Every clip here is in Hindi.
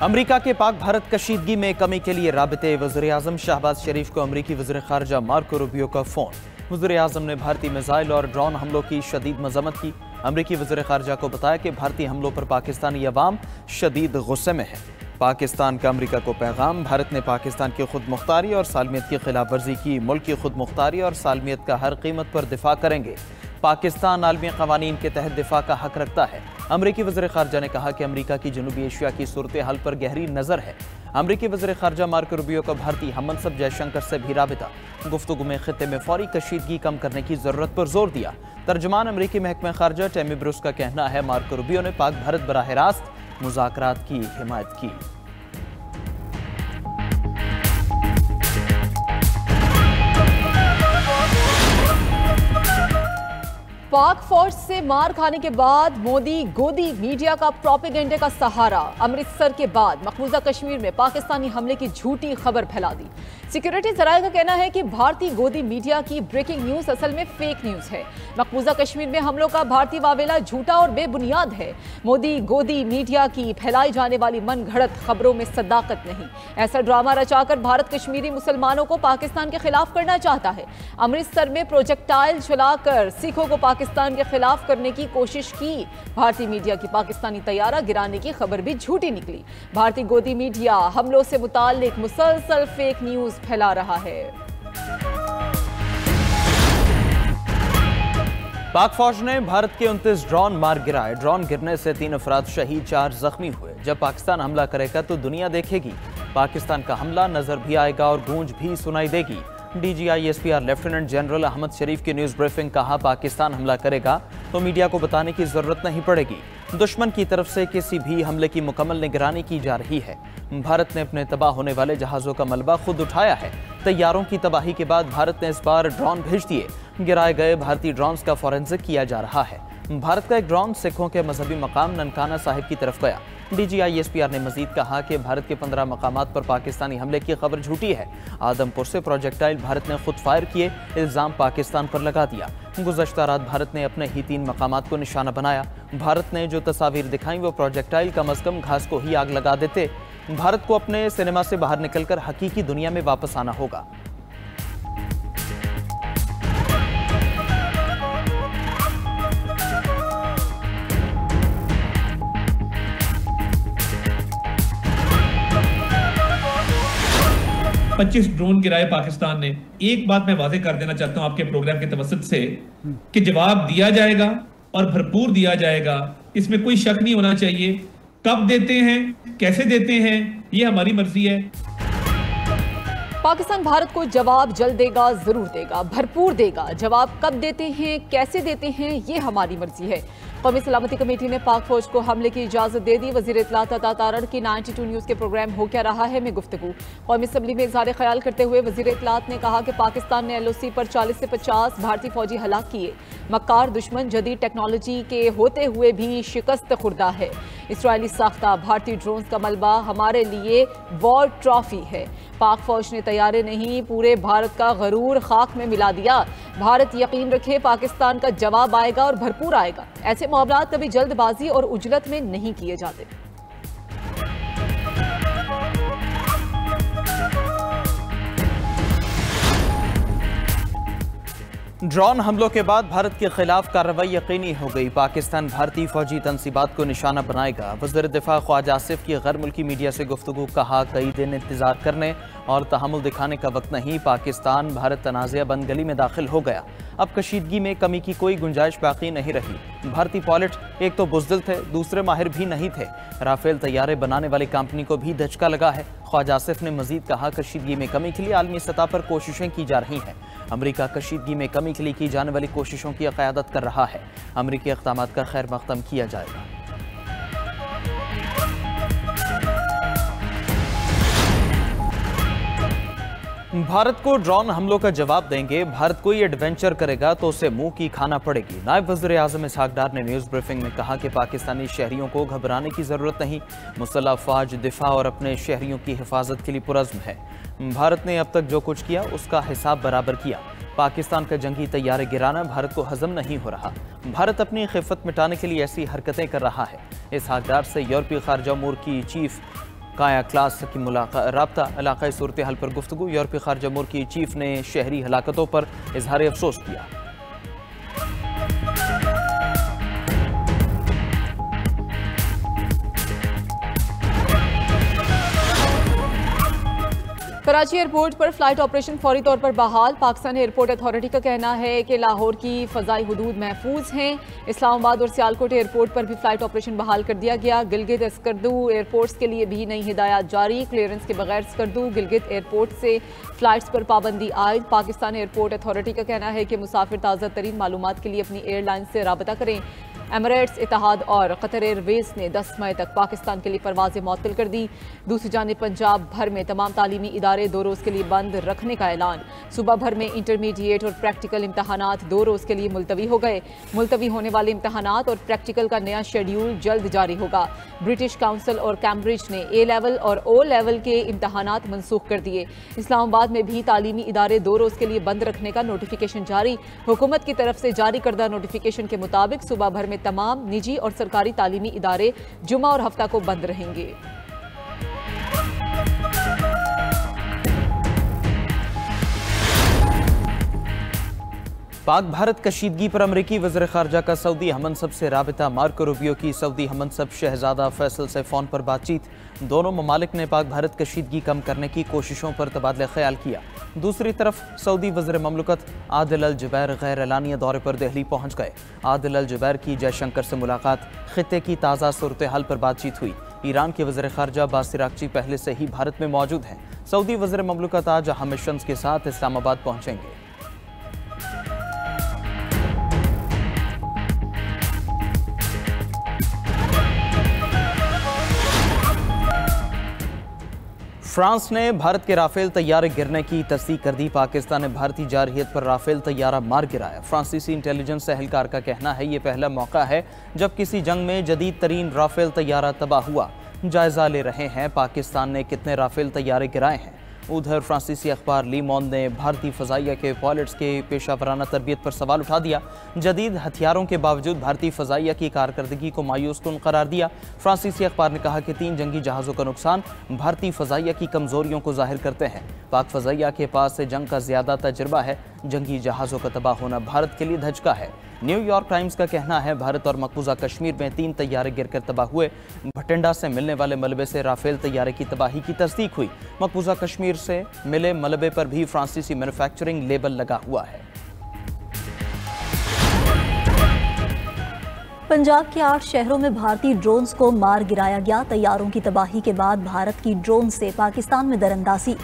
अमरीका के पाक भारत कशीदगी में कमी के लिए राबिते वज़ीर-ए-आज़म शहबाज शरीफ को अमरीकी वज़ीर ख़ारजा मार्को रूबियो का फ़ोन। वज़ीर-ए-आज़म ने भारतीय मिसाइल और ड्रोन हमलों की शदीद मज़म्मत की। अमरीकी वज़ीर ख़ारजा को बताया कि भारतीय हमलों पर पाकिस्तानी अवाम शदीद गुस्से में है। पाकिस्तान का अमरीका को पैगाम, भारत ने पाकिस्तान की खुद मुख्तारी और सालमियत की खिलाफ वर्जी की। मुल्क की खुद मुख्तारी और सालमियत का हर कीमत पर दिफा करेंगे। पाकिस्तान आलमी क़वानीन के तहत दिफा का हक रखता है। अमरीकी वज़ीर ख़ारजा ने कहा कि अमरीका की जनूबी एशिया की सूरत हाल पर गहरी नज़र है। अमरीकी वज़ीर ख़ारजा मार्को रूबियो का भारतीय हममनसब जयशंकर से भी राबिता। गुफ्तगू में खित्ते में फौरी कशीदगी कम करने की ज़रूरत पर जोर दिया। तर्जमान अमरीकी महकमा ख़ारजा टेमी ब्रूस का कहना है मार्को रूबियो ने पाक भारत बराह रास्त मुज़ाकरात की हिमायत की। पाक फौज से मार खाने के बाद मोदी गोदी मीडिया का प्रोपेगेंडे का सहारा। अमृतसर के बाद मकबूजा कश्मीर में पाकिस्तानी हमले की झूठी खबर फैला दी। सिक्योरिटी जराये का कहना है कि भारतीय गोदी मीडिया की ब्रेकिंग न्यूज असल में फेक न्यूज है। मकबूजा कश्मीर में हमलों का भारतीय वावेला झूठा और बेबुनियाद है। मोदी गोदी मीडिया की फैलाई जाने वाली मन घड़त खबरों में सदाकत नहीं। ऐसा ड्रामा रचाकर भारत कश्मीरी मुसलमानों को पाकिस्तान के खिलाफ करना चाहता है। अमृतसर में प्रोजेक्टाइल चलाकर सिखों को पाकिस्तान के खिलाफ करने की कोशिश की। भारतीय मीडिया की पाकिस्तानी तैयारा गिराने की खबर भी झूठी निकली। भारतीय गोदी मीडिया हमलों से मुताल्लिक मुसलसल फेक न्यूज फैला रहा है। पाक फौज ने भारत के 29 ड्रोन मार गिराए। ड्रोन गिरने से 3 अफराद शहीद, 4 जख्मी हुए। जब पाकिस्तान हमला करेगा तो दुनिया देखेगी। पाकिस्तान का हमला नजर भी आएगा और गूंज भी सुनाई देगी। DGI-SPR लेफ्टिनेंट जनरल अहमद शरीफ की न्यूज़ ब्रीफिंग। कहा पाकिस्तान हमला करेगा तो मीडिया को बताने की जरूरत नहीं पड़ेगी। दुश्मन की तरफ से किसी भी हमले की मुकम्मल निगरानी की जा रही है। भारत ने अपने तबाह होने वाले जहाज़ों का मलबा खुद उठाया है। तैयारों की तबाही के बाद भारत ने इस बार ड्रोन भेज दिए। गिराए गए भारतीय ड्रोन्स का फॉरेंसिक किया जा रहा है। भारत का एक ड्रोन सिखों के मजहबी मकाम ननकाना साहिब की तरफ गया। DGI-SPR ने मजीद कहा कि भारत के 15 मकामात पर पाकिस्तानी हमले की खबर झूठी है। आदमपुर से प्रोजेक्टाइल भारत ने खुद फायर किए, इल्ज़ाम पाकिस्तान पर लगा दिया। गुज़श्ता रात भारत ने अपने ही 3 मकामात को निशाना बनाया। भारत ने जो तस्वीर दिखाई वो प्रोजेक्टाइल कम अज़ कम घास को ही आग लगा देते। भारत को अपने सिनेमा से बाहर निकलकर हकीकी दुनिया में वापस आना होगा। पच्चीस ड्रोन गिराए पाकिस्तान ने। एक बात मैं वाज़ेह कर देना चाहता हूं आपके प्रोग्राम के तवसत से कि जवाब दिया जाएगा और भरपूर दिया जाएगा, इसमें कोई शक नहीं होना चाहिए। कब देते हैं, कैसे देते हैं, ये हमारी मर्जी है। पाकिस्तान भारत को जवाब जल्द देगा, जरूर देगा, भरपूर देगा। जवाब कब देते हैं, कैसे देते हैं, ये हमारी मर्जी है। कौमी सलामती कमेटी ने पाक फौज को हमले की इजाजत दे दी। वजीर इत्तलात अता तारड़ की 92 न्यूज़ के प्रोग्राम हो क्या रहा है में गुफ्तगू। कौमी असम्बली में इज़हार ख्याल करते हुए वजीर इत्तलात ने कहा कि पाकिस्तान ने LOC पर 40 से 50 भारतीय फौजी हलाक किए। मक्कार दुश्मन जदीद टेक्नोलॉजी के होते हुए भी शिकस्त खुर्दा है। इसराइली साख्ता भारतीय ड्रोन्स का मलबा हमारे लिए वॉर ट्रॉफी है। पाक फौज ने तैयारे नहीं, पूरे भारत का गरूर खाक में मिला दिया। भारत यकीन रखे पाकिस्तान का जवाब आएगा और भरपूर आएगा। ऐसे मामलात कभी जल्दबाजी और उजलत में नहीं किए जाते। ड्रोन हमलों के बाद भारत के खिलाफ कार्रवाई यकीनी हो गई। पाकिस्तान भारतीय फौजी तनसीबात को निशाना बनाएगा। वज़ीर दिफा ख्वाजा आसिफ की गैर मुल्की मीडिया से गुफ्तगू। कहा कई दिन इंतजार करने और तहम्मुल दिखाने का वक्त नहीं। पाकिस्तान भारत तनाज़ा बंद गली में दाखिल हो गया। अब कशीदगी में कमी की कोई गुंजाइश बाकी नहीं रही। भारतीय पायलट एक तो बुज़दिल थे, दूसरे माहिर भी नहीं थे। राफेल तैयारे बनाने वाली कंपनी को भी धचका लगा है। ख्वाजा आसिफ ने मजीद कहा कशीदगी में कमी के लिए आलमी सतह पर कोशिशें की जा रही हैं। अमरीका कशीदगी में कमी के लिए की जाने वाली कोशिशों की क़यादत कर रहा है। अमरीकी इक़दामात का खैर मक़दम किया जाएगा। भारत को ड्रोन हमलों का जवाब देंगे। भारत कोई एडवेंचर करेगा तो उसे मुंह की खाना पड़ेगी। नायब वज़ीर-ए-आज़म इसहाक डार ने न्यूज़ ब्रीफिंग में कहा कि पाकिस्तानी शहरियों को घबराने की ज़रूरत नहीं। मुसल्लह अफ़वाज दिफा और अपने शहरियों की हिफाजत के लिए पुरज़्म है। भारत ने अब तक जो कुछ किया उसका हिसाब बराबर किया। पाकिस्तान का जंगी तैयारे गिराना भारत को हजम नहीं हो रहा। भारत अपनी खिफत मिटाने के लिए ऐसी हरकतें कर रहा है। इसहाक डार से यूरोपीय खारजा उमूर की चीफ काया क्लास की राब्ता इलाकाई सूरत हाल पर गुफ्तगू। यूरोपीय खारजा अमूर की चीफ ने शहरी हलाकतों पर इजहार अफसोस किया। कराची एयरपोर्ट पर फ्लाइट ऑपरेशन फौरी तौर पर बहाल। पाकिस्तान एयरपोर्ट अथॉरिटी का कहना है कि लाहौर की फ़ज़ाई हुदूद महफूज हैं। इस्लामाबाद और सियालकोट एयरपोर्ट पर भी फ्लाइट ऑपरेशन बहाल कर दिया गया। गिलगित स्कर्दू एयरपोर्ट्स के लिए भी नई हिदायत जारी। क्लियरेंस के बगैर स्कर्दू गिलगित एयरपोर्ट से फ्लाइट्स पर पाबंदी आयद। पाकिस्तान एयरपोर्ट अथॉरिटी का कहना है कि मुसाफिर ताज़ा तरीन मालूमात के लिए अपनी एयरलाइन से राबता करें। एमिरेट्स, इतिहाद और कतर एयरवेज ने 10 मई तक पाकिस्तान के लिए परवाजें मुअत्तल कर दी। दूसरी जानिब पंजाब भर में तमाम तालीमी इदारे 2 रोज़ के लिए बंद रखने का ऐलान। सूबा भर में इंटरमीडिएट और प्रैक्टिकल इम्तहानात 2 रोज़ के लिए मुलतवी हो गए। मुलतवी होने वाले इम्तहानात और प्रैक्टिकल का नया शेड्यूल जल्द जारी होगा। ब्रिटिश काउंसिल और कैम्ब्रिज ने A लेवल और O लेवल के इम्तहानात मनसूख कर दिए। इस्लामाबाद में भी तालीमी इदारे 2 रोज़ के लिए बंद रखने का नोटिफिकेशन जारी। हुकूमत की तरफ से जारी करदा नोटिफिकेशन के मुताबिक सूबा भर में तमाम निजी और सरकारी तालीमी इदारे जुमा और हफ्ता को बंद रहेंगे। पाक भारत कशीदगी पर अमरीकी वज़ीर ख़ारजा का सऊदी हमनसब से राबिता। मार्को रूबियो की सऊदी हमनसब शहजादा फैसल से फ़ोन पर बातचीत। दोनों ममालिक ने पाक भारत कशीदगी कम करने की कोशिशों पर तबादला ख्याल किया। दूसरी तरफ सऊदी वज़ीर ममलकत आदिल अल जुबैर गैर एलानिया दौरे पर दिल्ली पहुँच गए। आदिल अल जुबैर की जयशंकर से मुलाकात, खित्ते की ताज़ा सूरत हाल पर बातचीत हुई। ईरान के वज़ीर ख़ारजा बासिर आक़ची पहले से ही भारत में मौजूद हैं। सऊदी वज़ीर ममलकत आज अहम मिशंस के साथ इस्लामाबाद पहुँचेंगे। फ्रांस ने भारत के राफेल तैयारे गिरने की तस्दीक कर दी। पाकिस्तान ने भारतीय जारहियत पर राफेल तैयारा मार गिराया। फ्रांसीसी इंटेलिजेंस एहलकार का कहना है ये पहला मौका है जब किसी जंग में जदीद तरीन राफेल तैयारा तबाह हुआ। जायजा ले रहे हैं पाकिस्तान ने कितने राफेल तैयारे गिराए हैं। उधर फ्रांसीसी अखबार ली मोंड ने भारतीय फ़ज़ाइया के पायलट्स के पेशा वराना तरबियत पर सवाल उठा दिया। जदीद हथियारों के बावजूद भारतीय फ़ज़ाइया की कारकर्दगी को मायूस कुन करार दिया। फ्रांसीसी अखबार ने कहा कि 3 जंगी जहाज़ों का नुकसान भारतीय फ़ज़ाइया की कमज़ोरियों को जाहिर करते हैं। पाक फ़ज़ाइया के पास से जंग का ज़्यादा तजुर्बा है। जंगी जहाज़ों का तबाह होना भारत के लिए धचका है। न्यूयॉर्क टाइम्स का कहना है भारत और मकबूजा कश्मीर में 3 तैयारे गिरकर तबाह हुए। भटिंडा से मिलने वाले मलबे से राफेल तैयारे की तबाही की तस्दीक हुई। मकबूजा कश्मीर से मिले मलबे पर भी फ्रांसीसी मैन्युफैक्चरिंग लेबल लगा हुआ है। पंजाब के 8 शहरों में भारतीय ड्रोन्स को मार गिराया गया। तैयारों की तबाही के बाद भारत की ड्रोन से पाकिस्तान में दरअंदाजी।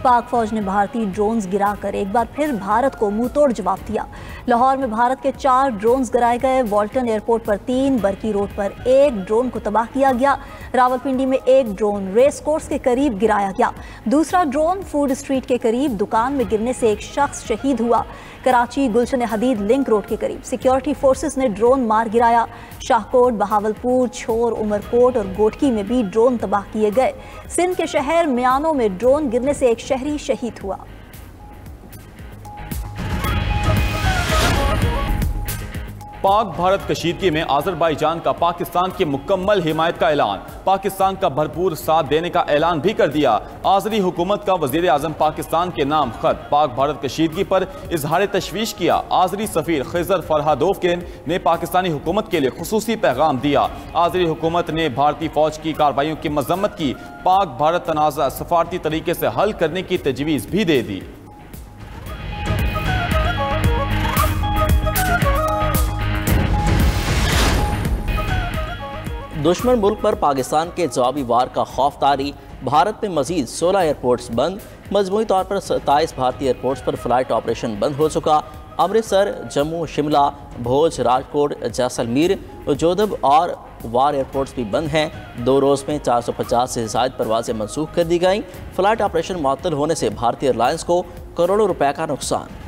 पाक फौज ने भारतीय ड्रोन्स गिराकर एक बार फिर भारत को मुंह तोड़ जवाब दिया। लाहौर में भारत के 4 ड्रोन्स गिराए गए। वॉल्टन एयरपोर्ट पर 3, बरकी रोड पर 1 ड्रोन को तबाह किया गया। रावलपिंडी में 1 ड्रोन रेस कोर्स के करीब गिराया गया। दूसरा ड्रोन फूड स्ट्रीट के करीब दुकान में गिरने से एक शख्स शहीद हुआ। कराची गुलशन हदीद लिंक रोड के करीब सिक्योरिटी फोर्सेस ने ड्रोन मार गिराया। शाहकोट, बहावलपुर, छोर, उमरकोट और गोटकी में भी ड्रोन तबाह किए गए। सिंध के शहर मियानो में ड्रोन गिरने से एक शहरी शहीद हुआ। पाक भारत कशीदगी में आज़रबाईजान का पाकिस्तान की मुकम्मल हिमायत का ऐलान। पाकिस्तान का भरपूर साथ देने का ऐलान भी कर दिया। आज़री हुकूमत का वज़ीर आज़म पाकिस्तान के नाम खत पाक भारत कशीदगी पर इजहार तशवीश किया। आज़री सफ़ीर खिज़र फरहादोव ने पाकिस्तानी हुकूमत के लिए खुसूसी पैगाम दिया। आज़री हुकूमत ने भारतीय फ़ौज की कार्रवाइयों की मज़म्मत की। पाक भारत तनाज़ा सफारती तरीके से हल करने की तजवीज़ भी दे दी। दुश्मन मुल्क पर पाकिस्तान के जवाबी वार का खौफ तारी। भारत में मजीद 16 एयरपोर्ट्स बंद। मजमूई तौर पर 27 भारतीय एयरपोर्ट्स पर फ्लाइट ऑपरेशन बंद हो चुका। अमृतसर, जम्मू, शिमला, भोज, राजकोट, जैसलमेर, जोधब और वार एयरपोर्ट्स भी बंद हैं। 2 रोज़ में 450 से ज़ायद परवाजें मनसूख कर दी गईं। फ्लाइट ऑपरेशन मुअत्तल होने से भारतीय एयरलाइंस को करोड़ों रुपए का नुकसान।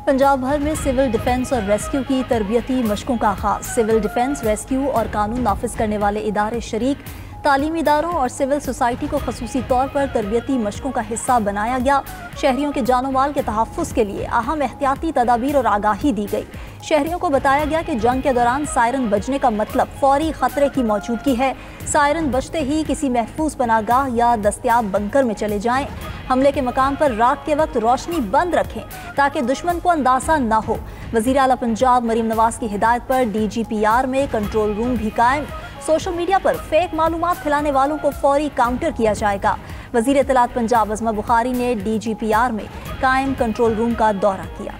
पंजाब भर में सिविल डिफेंस और रेस्क्यू की तरबियती मशकों का आगाज। सिविल डिफेंस, रेस्क्यू और कानून नाफिज करने वाले इदारे शरीक। तालीमी इदारों और सिविल सोसाइटी को खसूसी तौर पर तरबियती मशकों का हिस्सा बनाया गया। शहरियों के जानो माल के तहफ़्फ़ुज़ के लिए अहम एहतियाती तदाबीर और आगाही दी गई। शहरियों को बताया गया कि जंग के दौरान सायरन बजने का मतलब फौरी खतरे की मौजूदगी है। सायरन बजते ही किसी महफूज पनाहगाह या दस्तयाब बंकर में चले जाएं। हमले के मकाम पर रात के वक्त रोशनी बंद रखें ताकि दुश्मन को अंदाजा न हो। वज़ीर आला पंजाब मरीम नवाज की हिदायत पर DGPR में कंट्रोल रूम भी कायम। सोशल मीडिया पर फेक मालूमात फैलाने वालों को फौरी काउंटर किया जाएगा। वज़ीर इत्तलात पंजाब अज़मा बुखारी ने DGPR में कायम कंट्रोल रूम का दौरा किया।